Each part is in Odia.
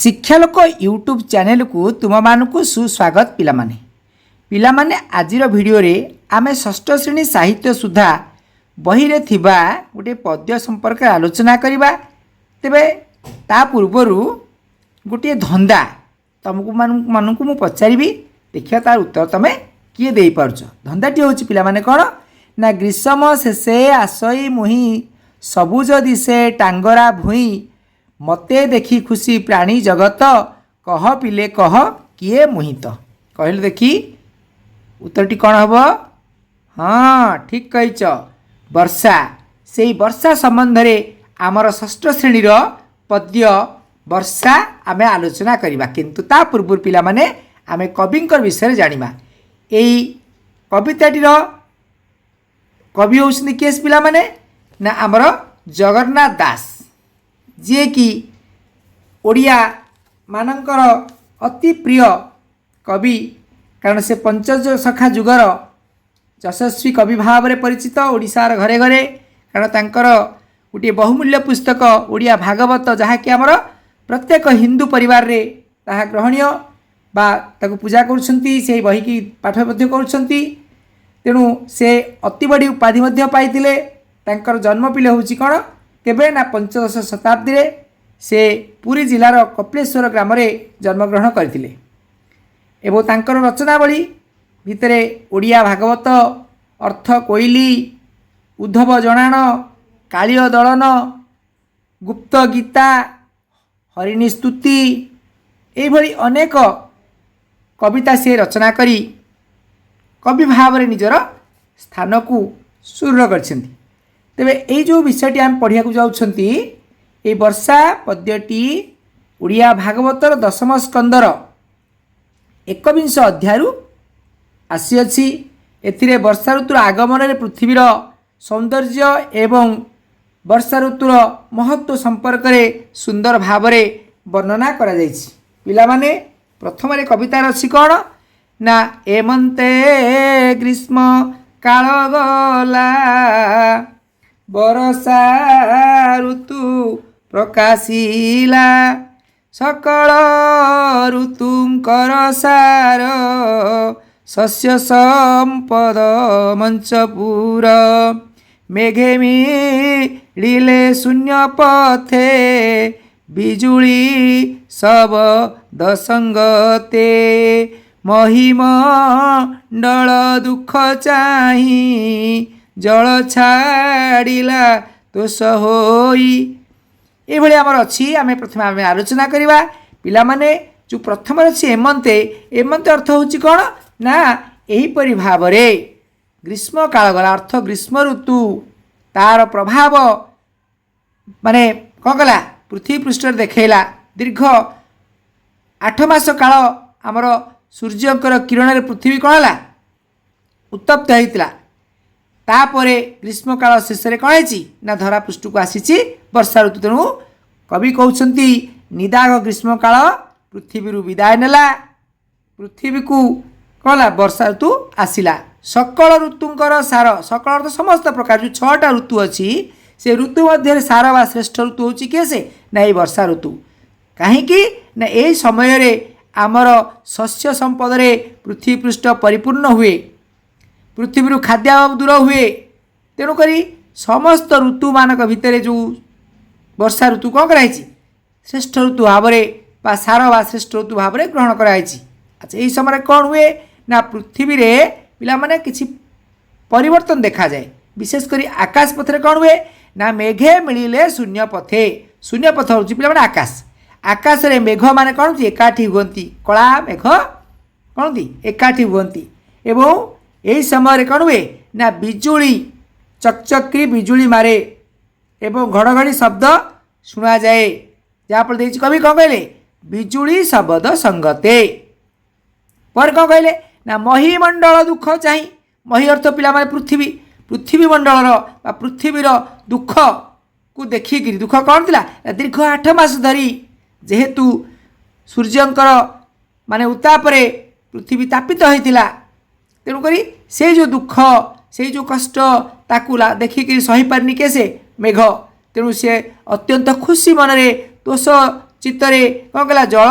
शिक्षालोक यूट्यूब चैनल को तुम मानक सुस्वागत पिलामाने पिलामाने आजिर वीडियो रे आमे षष्ठ श्रेणी साहित्य सुधा बही रे थिबा गोटे पद्य संपर्क आलोचना करबा। तेबे ता पूर्वरु गोटे धंदा तुमको मानकु मु पचारिबी, देखिया तार उत्तर तमे किए देई पारछ। धंदाटी होछि पिलामाने कोन ना ग्रीष्म शेषे आसई मुही सबुज दिसे टांगरा भुई मते देखी खुशी प्राणी जगत कह पिले कह किए मोहित। कहले देखी उत्तरटी कौन हम? हाँ ठीक कहीच, वर्षा। से वर्षा संबंध रे आमर षष्ठ श्रेणीर पद्य वर्षा आमे आलोचना करिबा। किंतु ता पूर्व पिला माने आमे कविंकर विषय जानिबा। एई कविताटीर कवि होउछन केस पिला माने ना आमर जगन्नाथ दास, जे कि ओडिया मानकर अति प्रिय कवि, कारण से पंचज सखा जुगर यशस्वी कवि भाव में परिचित ओडिशार घरे घरे। कारण तांकर गोटे बहुमूल्य पुस्तक ओडिया भागवत, जहाँकि आमर प्रत्येक हिंदू परिवार रे ताहा ग्रहणीय बा ताकू पूजा करुछंती, से बही की पाठ मध्य करुछंती। तेणु से अति बड़ी उपाधि मध्य पाइतिले। तांकर जन्म पिले होउची कोन केबे ना पंचदश शताब्दी रे से पुरी जिलार कपिलेश्वर ग्राम रे जन्मग्रहण करथिले। एवं तांकर रचनावली भितरे ओडिया भागवत, अर्थ कोइली, उद्धव जणाण, कालिय दलन, गुप्त गीता, हरिणी स्तुति एभली अनेक कविता से रचना करी कवि भाव रे निजर स्थान को सुदृढ़ करछंती। तेबे ये जो विषयटी आम पढ़िया जाउछंती, ए वर्षा पद्यटी ओडिया भागवतर दशम स्कंदर 21 अध्यायु आसी अछि। एथिरे वर्षा ऋतुर आगमन रे पृथ्वीर सौंदर्य एवं वर्षा ऋतुर महत्व संपर्क रे सुंदर भाव रे वर्णना करा जायछि। पिला माने प्रथम रे कविता अछि कोन ना एमंते ग्रीष्म काल गला बरसा ऋतु प्रकाशिला सकल ऋतुंकर सार शस्य संपद मंचपुर मेघे मिलिले शून्य पथे बिजुली सब दसंगते महिमंडल दुख चाही जल छाड़िला तोष होई। ये भली आमर अच्छी आम प्रथम आम आलोचना करवा। पिला माने जो प्रथम अच्छी एमंते, एमंते अर्थ होची कौन ना एहीपरि भाव रे ग्रीष्म काल गला, अर्थ ग्रीष्म ऋतु तार प्रभाव माने कौन कला पृथ्वी पृष्ठ देखैला। दीर्घ 8 मास काल आमर सूर्यंकर किरण रे पृथ्वी कौन है उत्तप्त होइतिला। तापरे ग्रीष्म काल शेष में कौन है ना धरा पृष्ठ को आसी वर्षा ऋतु। तेणु कवि कहते निदाघ ग्रीष्म काल पृथ्वी विदाय नेला, पृथ्वी को कौन वर्षा ऋतु आसिला। सकल ऋतुंकर सार, सकल अर्थ समस्त प्रकार जो 6टा ऋतु अच्छी से ऋतु मध्य सार व श्रेष्ठ ऋतु होची कैसे ना ये वर्षा ऋतु। कहीं ना यही समय रे आमर शस्य संपद रे पृथ्वी पृष्ठ परिपूर्ण हुए, पृथ्वी खाद्याभाव दूर हुए। तेणुक समस्त ऋतु मानक भितर जो वर्षा ऋतु कौन कराई श्रेष्ठ ऋतु भाव में सार व श्रेष्ठ ऋतु भाव में ग्रहण कराई। अच्छा यही समय कौन हुए ना पृथ्वी रे पिला माने किछि परिवर्तन देखा जाए। विशेषकर आकाश पथरे कौन हुए ना मेघे मिलिले शून्य पथे। शून्य पथ हूँ पिला माने आकाश। आकाश रे मेघ माने कौन एकाठी हुअन्ति, कला मेघ कौन एकाठी हुअन्ति। एवं यही समय कौन हुए ना बिजुली चकचक्री बिजुली मारे एवं घड़घड़ी शब्द शुणा जाए। जहाँफल कवि कौन कहले बिजुली शब्द संगते। पर कौन कहले ना महिमंडल दुख चाही। मही अर्थ पिला माने पृथ्वी, पृथ्वी मंडल पृथ्वीर दुख को देखिक दुख कौन थिला दीर्घ 8 मास धरी जेहेतु सूर्यंकर माने उत्ताप रे पृथ्वी तापित होइतिला। तेणुक से जो दुख से जो कष्ट ताकू देखिक सही पारनी कैसे मेघ। तेणु से अत्यंत खुशी मन रे तोष ଚିତ୍ତରେ କ'ଣ କଲା ଜଳ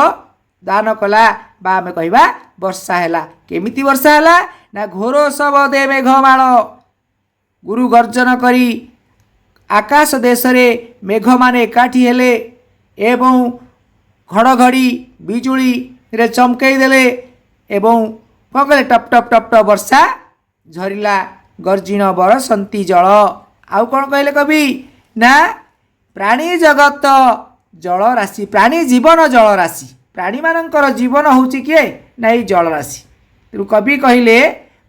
ଦାନ କଲା ବା ଆମେ କହିବା ବର୍ଷା ହେଲା। କେମିତି ବର୍ଷା ହେଲା ନା ଘୋର ଶବଦେ ମେଘମାଳ ଗୁରୁ ଗର୍ଜନ କରି ଆକାଶ ଦେଶରେ ମେଘମାନେ ଏକାଠି ହେଲେ ଏବଂ ଘଡ଼ଘଡ଼ି ବିଜୁଳିରେ ଚମକେଇ ଦେଲେ ଏବଂ କ'ଣ କଲେ ଟପ୍ ଟପ୍ ଟପ୍ ଟପ୍ ବର୍ଷା ଝରିଲା ଗର୍ଜିଣ ବରସନ୍ତି ଜଳ। ଆଉ କ'ଣ କହିଲେ କବି ନା ପ୍ରାଣୀ ଜଗତ ଜଳରାଶି ପ୍ରାଣୀ ଜୀବନ ଜଳରାଶି ପ୍ରାଣୀମାନଙ୍କର ଜୀବନ ହେଉଛି କିଏ ନା ଏଇ ଜଳରାଶି। ତେଣୁ କବି କହିଲେ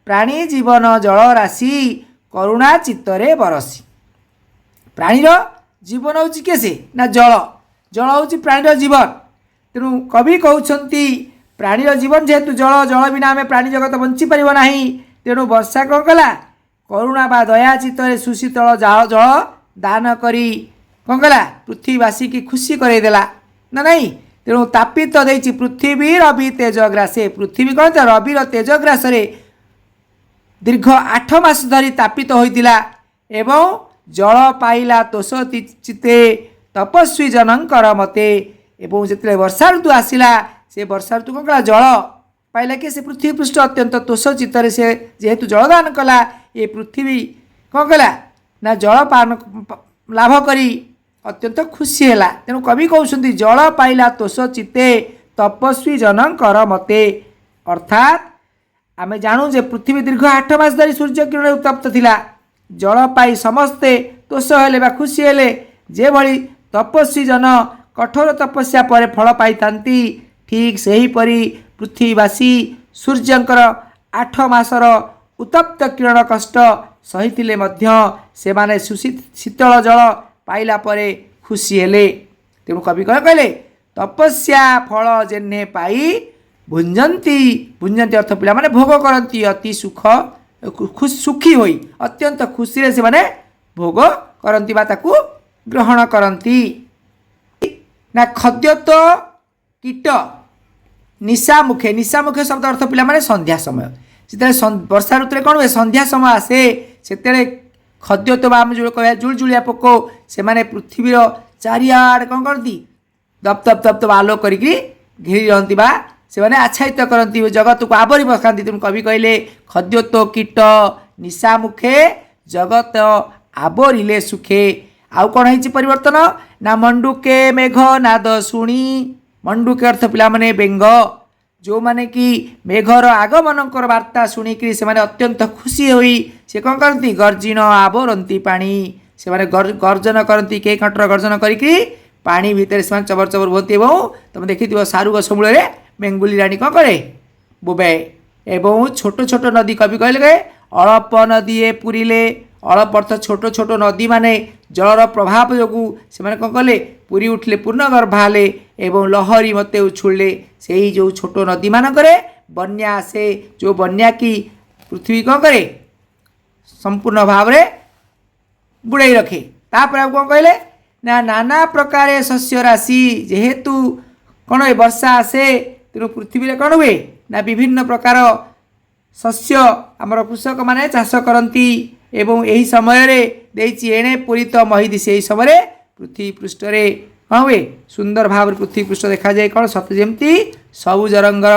ପ୍ରାଣୀ ଜୀବନ ଜଳରାଶି କରୁଣା ଚିତ୍ତରେ ବରସି। ପ୍ରାଣୀର ଜୀବନ ହେଉଛି କିଏ ସେ ନା ଜଳ ଜଳ ହେଉଛି ପ୍ରାଣୀର ଜୀବନ। ତେଣୁ କବି କହୁଛନ୍ତି ପ୍ରାଣୀର ଜୀବନ ଯେହେତୁ ଜଳ ଜଳ ବିନା ଆମେ ପ୍ରାଣୀ ଜଗତ ବଞ୍ଚିପାରିବ ନାହିଁ। ତେଣୁ ବର୍ଷା କ'ଣ କଲା କରୁଣା ବା ଦୟା ଚିତ୍ତରେ ସୁଶୀତଳ ଜଳ ଦାନ କରି କ'ଣ କଲା ପୃଥିବୀବାସୀକି ଖୁସି କରାଇଦେଲା ନା ନାହିଁ। ତେଣୁ ତାପିତ ଦେଇଛି ପୃଥିବୀ ରବି ତେଜ ଗ୍ରାସେ ପୃଥିବୀ କ'ଣ ରବିର ତେଜ ଗ୍ରାସରେ ଦୀର୍ଘ 8 ମାସ ଧରି ତାପିତ ହୋଇଥିଲା ଏବଂ ଜଳ ପାଇଲା ତୋଷ ଚିତ୍ତେ ତପସ୍ୱୀ ଜନଙ୍କର ମତେ। ଏବଂ ଯେତେବେଳେ ବର୍ଷା ଋତୁ ଆସିଲା ସେ ବର୍ଷା ଋତୁ କ'ଣ କଲା ଜଳ ପାଇଲା କି ସେ ପୃଥିବୀ ପୃଷ୍ଠ ଅତ୍ୟନ୍ତ ତୋଷ ଚିତ୍ତରେ ସେ ଯେହେତୁ ଜଳଦାନ କଲା ଏ ପୃଥିବୀ କ'ଣ କଲା ନା ଜଳ ପାନ ଲାଭ କରି ଅତ୍ୟନ୍ତ ଖୁସି ହେଲା। ତେଣୁ କବି କହୁଛନ୍ତି ଜଳ ପାଇଲା ତୋଷ ଚିତ୍ତେ ତପସ୍ୱୀ ଜନଙ୍କର ମତେ। ଅର୍ଥାତ୍ ଆମେ ଜାଣୁ ଯେ ପୃଥିବୀ ଦୀର୍ଘ 8 ମାସ ଧରି ସୂର୍ଯ୍ୟ କିରଣରେ ଉତ୍ତପ୍ତ ଥିଲା। ଜଳ ପାଇ ସମସ୍ତେ ତୋଷ ହେଲେ ବା ଖୁସି ହେଲେ। ଯେଭଳି ତପସ୍ୱୀ ଜନ କଠୋର ତପସ୍ୟା ପରେ ଫଳ ପାଇଥାନ୍ତି ଠିକ୍ ସେହିପରି ପୃଥିବୀବାସୀ ସୂର୍ଯ୍ୟଙ୍କର 8 ମାସର ଉତ୍ତପ୍ତ କିରଣ କଷ୍ଟ ସହିଥିଲେ ମଧ୍ୟ ସେମାନେ ଶୀତଳ ଜଳ ପାଇଲା ପରେ ଖୁସି ହେଲେ। ତେଣୁ କବି କ'ଣ କହିଲେ ତପସ୍ୟା ଫଳ ଯେହ୍ନେ ପାଇ ଭୁଞ୍ଜନ୍ତି ଭୁଞ୍ଜନ୍ତି ଅର୍ଥ ପିଲାମାନେ ଭୋଗ କରନ୍ତି ଅତି ସୁଖୀ ହୋଇ ଅତ୍ୟନ୍ତ ଖୁସିରେ ସେମାନେ ଭୋଗ କରନ୍ତି ବା ତାକୁ ଗ୍ରହଣ କରନ୍ତି। ନା ଖଦ୍ୟତ କୀଟ ନିଶାମୁଖେ ନିଶାମୁଖେ ଶବ୍ଦ ଅର୍ଥ ପିଲାମାନେ ସନ୍ଧ୍ୟା ସମୟ ଯେତେବେଳେ ବର୍ଷା ଋତୁରେ କ'ଣ ହୁଏ ସନ୍ଧ୍ୟା ସମୟ ଆସେ ସେତେବେଳେ ଖଦ୍ୟତ ବା ଆମେ ଯେଉଁ କହିବା ଜୁଳୁଜୁଳିଆ ପୋକ ସେମାନେ ପୃଥିବୀର ଚାରିଆଡ଼େ କ'ଣ କରନ୍ତି ଦପ ଦପ ଦପ ଦପ ଆଲୋକ କରିକି ଘେରି ରହନ୍ତି ବା ସେମାନେ ଆଚ୍ଛାଦିତ କରନ୍ତି ଜଗତକୁ ଆବରି ପକାନ୍ତି। ତେଣୁ କବି କହିଲେ ଖଦ୍ୟତ କୀଟ ନିଶାମୁଖେ ଜଗତ ଆବରିଲେ ସୁଖେ। ଆଉ କ'ଣ ହେଇଛି ପରିବର୍ତ୍ତନ ନା ମଣ୍ଡୁକେ ମେଘ ନାଦ ଶୁଣି ମଣ୍ଡୁକେ ଅର୍ଥ ପିଲାମାନେ ବେଙ୍ଗ ଯେଉଁମାନେ କି ମେଘର ଆଗମନଙ୍କର ବାର୍ତ୍ତା ଶୁଣିକିରି ସେମାନେ ଅତ୍ୟନ୍ତ ଖୁସି ହୋଇ ସେ କ'ଣ କରନ୍ତି ଗର୍ଜିଣ ଆବରନ୍ତି ପାଣି ସେମାନେ ଗର୍ଜନ କରନ୍ତି କେ କଣ୍ଠର ଗର୍ଜନ କରିକି ପାଣି ଭିତରେ ସେମାନେ ଚବର ଚବର ହୁଅନ୍ତି। ଏବଂ ତୁମେ ଦେଖିଥିବ ସାରୁ ଗଛ ମୂଳରେ ବେଙ୍ଗୁଲି ରାଣୀ କ'ଣ କରେ ବୋବାଏ। ଏବଂ ଛୋଟ ଛୋଟ ନଦୀ କବି କହିଲେ ଅଳପ ନଦୀଏ ପୁରିଲେ ଅଳପ ଅର୍ଥ ଛୋଟ ଛୋଟ ନଦୀମାନେ ଜଳର ପ୍ରଭାବ ଯୋଗୁଁ ସେମାନେ କ'ଣ କଲେ ପୁରୀ ଉଠିଲେ ପୂର୍ଣ୍ଣ ଗର୍ଭା ହେଲେ ଏବଂ ଲହରୀ ମୋତେ ଉଛୁଳିଲେ। ସେହି ଯେଉଁ ଛୋଟ ନଦୀମାନଙ୍କରେ ବନ୍ୟା ଆସେ ଯେଉଁ ବନ୍ୟା କି ପୃଥିବୀ କ'ଣ କରେ ସମ୍ପୂର୍ଣ୍ଣ ଭାବରେ ବୁଡ଼େଇ ରଖେ। ତାପରେ ଆଉ କ'ଣ କହିଲେ ନା ନାନା ପ୍ରକାର ଶସ୍ୟ ରାଶି ଯେହେତୁ କ'ଣ ଏ ବର୍ଷା ଆସେ ତେଣୁ ପୃଥିବୀରେ କ'ଣ ହୁଏ ନା ବିଭିନ୍ନ ପ୍ରକାର ଶସ୍ୟ ଆମର କୃଷକମାନେ ଚାଷ କରନ୍ତି ଏବଂ ଏହି ସମୟରେ ଦେଇଛି ଏଣେ ପୂରିତ ମହିଦି ସେହି ସମୟରେ ପୃଥିବୀ ପୃଷ୍ଠରେ କ'ଣ ହୁଏ ସୁନ୍ଦର ଭାବରେ ପୃଥିବୀ ପୃଷ୍ଠ ଦେଖାଯାଏ କ'ଣ ସତେ ଯେମିତି ସବୁଜ ରଙ୍ଗର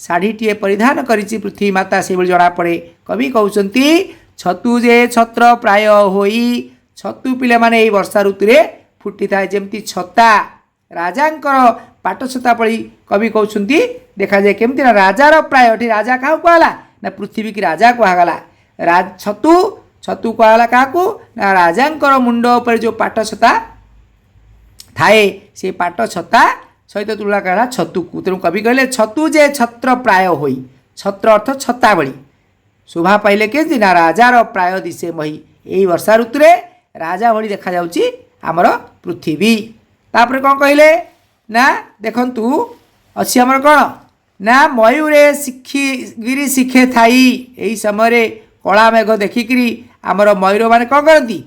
ଶାଢ଼ୀଟିଏ ପରିଧାନ କରିଛି ପୃଥିବୀ ମାତା ସେହିଭଳି ଜଣାପଡ଼େ। କବି କହୁଛନ୍ତି ଛତୁ ଯେ ଛତ୍ର ପ୍ରାୟ ହୋଇ ଛତୁ ପିଲାମାନେ ଏହି ବର୍ଷା ଋତୁରେ ଫୁଟିଥାଏ ଯେମିତି ଛତା ରାଜାଙ୍କର ପାଟ ଛତା ଭଳି କବି କହୁଛନ୍ତି ଦେଖାଯାଏ କେମିତି ନା ରାଜାର ପ୍ରାୟ ଏଠି ରାଜା କାହାକୁ କୁହାଗଲା ନା ପୃଥିବୀ କି ରାଜା କୁହାଗଲା। ଛତୁ ଛତୁ କୁହାଗଲା କାହାକୁ ନା ରାଜାଙ୍କର ମୁଣ୍ଡ ଉପରେ ଯେଉଁ ପାଟ ଛତା ଥାଏ ସେ ପାଟ ଛତା ସହିତ ତୁଳନା କରାଗଲା ଛତୁକୁ। ତେଣୁ କବି କହିଲେ ଛତୁ ଯେ ଛତ୍ର ପ୍ରାୟ ହୋଇ ଛତ୍ର ଅର୍ଥ ଛତା ଭଳି ଶୋଭା ପାଇଲେ କେମିତି ନା ରାଜାର ପ୍ରାୟ ଦିଶେ ମହି ଏହି ବର୍ଷା ଋତୁରେ ରାଜା ଭଳି ଦେଖାଯାଉଛି ଆମର ପୃଥିବୀ। ତାପରେ କ'ଣ କହିଲେ ନା ଦେଖନ୍ତୁ ଅଛି ଆମର କ'ଣ ନା ମୟୂରେ ଗିରି ଶିଖେ ଥାଇ ଏହି ସମୟରେ କଳା ମେଘ ଦେଖିକିରି ଆମର ମୟୂରମାନେ କ'ଣ କରନ୍ତି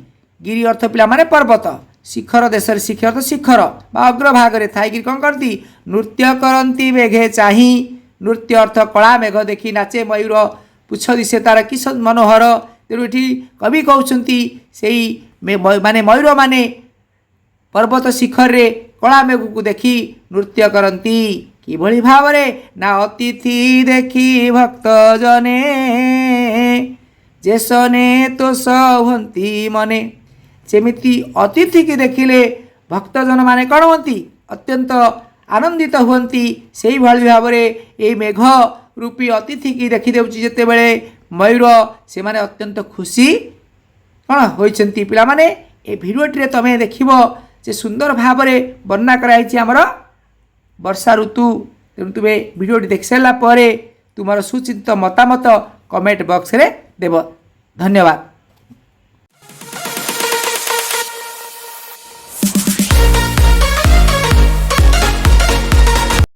ଗିରି ଅର୍ଥ ପିଲାମାନେ ପର୍ବତ ଶିଖର ଦେଶରେ ଶିଖର ଅର୍ଥ ଶିଖର ବା ଅଗ୍ରଭାଗରେ ଥାଇକିରି କ'ଣ କରନ୍ତି ନୃତ୍ୟ କରନ୍ତି ମେଘେ ଚାହିଁ ନୃତ୍ୟ ଅର୍ଥ କଳା ମେଘ ଦେଖି ନାଚେ ମୟୂର ପୁଚ୍ଛ ଦିଶେ ତାର କି ମନୋହର। ତେଣୁ ଏଠି କବି କହୁଛନ୍ତି ସେଇ ମାନେ ମୟୂରମାନେ ପର୍ବତ ଶିଖରରେ କଳା ମେଘକୁ ଦେଖି ନୃତ୍ୟ କରନ୍ତି। କିଭଳି ଭାବରେ ନା ଅତିଥି ଦେଖି ଭକ୍ତ ଜନେ ଯେସନେ ତୋଷ ହୁଅନ୍ତି ମନେ। ସେମିତି ଅତିଥିକି ଦେଖିଲେ ଭକ୍ତଜନ ମାନେ କ'ଣ ହୁଅନ୍ତି? ଅତ୍ୟନ୍ତ ଆନନ୍ଦିତ ହୁଅନ୍ତି। ସେଇଭଳି ଭାବରେ ଏଇ ମେଘ ରୂପୀ ଅତିଥିକି ଦେଖିଦେଉଛି ଯେତେବେଳେ ମୟୂର, ସେମାନେ ଅତ୍ୟନ୍ତ ଖୁସି କ'ଣ ହୋଇଛନ୍ତି। ପିଲାମାନେ ଏ ଭିଡ଼ିଓଟିରେ ତୁମେ ଦେଖିବ ଯେ ସୁନ୍ଦର ଭାବରେ ବର୍ଣ୍ଣନା କରାଯାଇଛି ଆମର ବର୍ଷା ଋତୁ। ତେଣୁ ତୁମେ ଭିଡ଼ିଓଟି ଦେଖିସାରିଲା ପରେ ତୁମର ସୁଚିନ୍ତିତ ମତାମତ କମେଣ୍ଟ ବକ୍ସରେ ଦେବ। ଧନ୍ୟବାଦ।